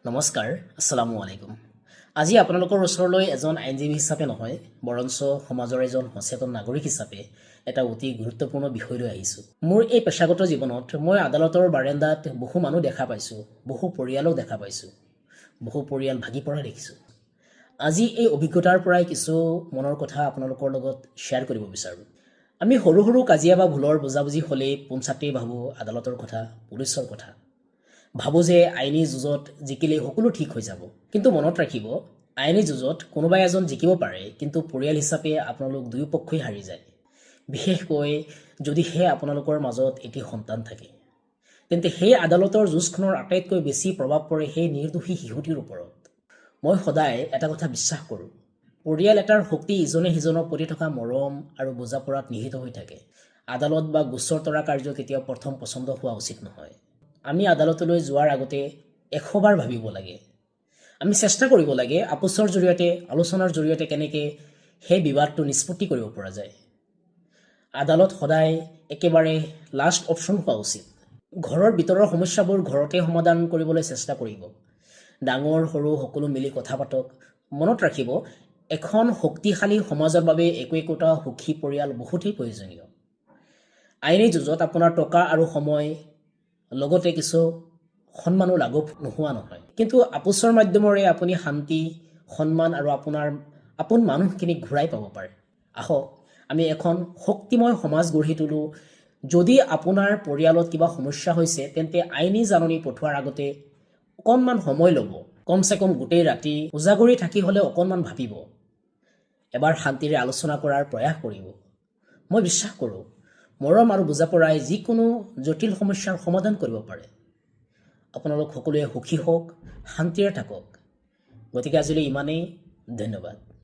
নমস্কাৰ, আসসালামু আলাইকুম। আজি আপোনালোকৰ ওচৰলৈ এজন আইনজীৱী হিচাপে নহয়, বৰঞ্চ সমাজৰ এজন সচেতন নাগৰিক হিচাপে এটা অতি গুৰুত্বপূৰ্ণ বিষয় লৈ আহিছোঁ। মোৰ এই পেছাগত জীৱনত মই আদালতৰ বাৰাণ্ডাত বহু মানুহ দেখা পাইছোঁ, বহু পৰিয়ালক দেখা পাইছোঁ, বহু পৰিয়াল ভাগি পৰা দেখিছোঁ। আজি এই অভিজ্ঞতাৰ পৰাই কিছু মনৰ কথা আপোনালোকৰ লগত শ্বেয়াৰ কৰিব বিচাৰোঁ। আমি সৰু সৰু কাজিয়া বা ভুলৰ বুজাবুজি হ'লেই পোনছাতেই ভাবোঁ আদালতৰ কথা, পুলিচৰ কথা। ভাবোঁ যে আইনী যুঁজত জিকিলেই সকলো ঠিক হৈ যাব। কিন্তু মনত ৰাখিব, আইনী যুঁজত কোনোবাই এজন জিকিব পাৰে, কিন্তু পৰিয়াল হিচাপে আপোনালোক দুয়োপক্ষই হাৰি যায়। বিশেষকৈ যদিহে আপোনালোকৰ মাজত এটি সন্তান থাকে, তেন্তে সেই আদালতৰ যুঁজখনৰ আটাইতকৈ বেছি প্ৰভাৱ পৰে সেই নিৰ্দোষী শিশুটিৰ ওপৰত। মই সদায় এটা কথা বিশ্বাস কৰোঁ, পৰিয়াল এটাৰ শক্তি ইজনে সিজনৰ প্ৰতি থকা মৰম আৰু বুজাপৰাত নিহিত হৈ থাকে। আদালত বা গোচৰ তৰা কাৰ্য কেতিয়াও প্ৰথম পচন্দ হোৱা উচিত নহয়। আমি আদালতলৈ যোৱাৰ আগতে 100 বাৰ ভাবিব লাগে। আমি চেষ্টা কৰিব লাগে আপোচৰ জৰিয়তে, আলোচনাৰ জৰিয়তে কেনেকৈ সেই বিবাদটো নিষ্পত্তি কৰিব পৰা যায়। আদালত সদায় একেবাৰে লাষ্ট অপশ্যন হোৱা উচিত। ঘৰৰ ভিতৰৰ সমস্যাবোৰ ঘৰতে সমাধান কৰিবলৈ চেষ্টা কৰিব। ডাঙৰ সৰু সকলো মিলি কথা পাতক। মনত ৰাখিব, এখন শক্তিশালী সমাজৰ বাবে একোটা সুখী পৰিয়াল বহুতেই প্ৰয়োজনীয়। আইনী যুঁজত আপোনাৰ টকা আৰু সময় লগতে কিছু সন্মানো লাঘৱ নোহোৱা নহয়। কিন্তু আপোচৰ মাধ্যমেৰে আপুনি শান্তি, সন্মান আৰু আপোনাৰ আপোন মানুহখিনিক ঘূৰাই পাব পাৰে। আহক আমি এখন শক্তিময় সমাজ গঢ়ি তোলোঁ। যদি আপোনাৰ পৰিয়ালত কিবা সমস্যা হৈছে, তেন্তে আইনী জাননী পঠোৱাৰ আগতে অকণমান সময় ল'ব। কমচে কম গোটেই ৰাতি উজাগৰি থাকি হ'লে অকণমান ভাবিব। এবাৰ শান্তিৰে আলোচনা কৰাৰ প্ৰয়াস কৰিব। মই বিশ্বাস কৰোঁ, মৰম আৰু বুজাপৰাই যিকোনো জটিল সমস্যাৰ সমাধান কৰিব পাৰে। আপোনালোক সকলোৱে সুখী হওক, শান্তিৰে থাকক। গতিকে আজিলৈ ইমানেই। ধন্যবাদ।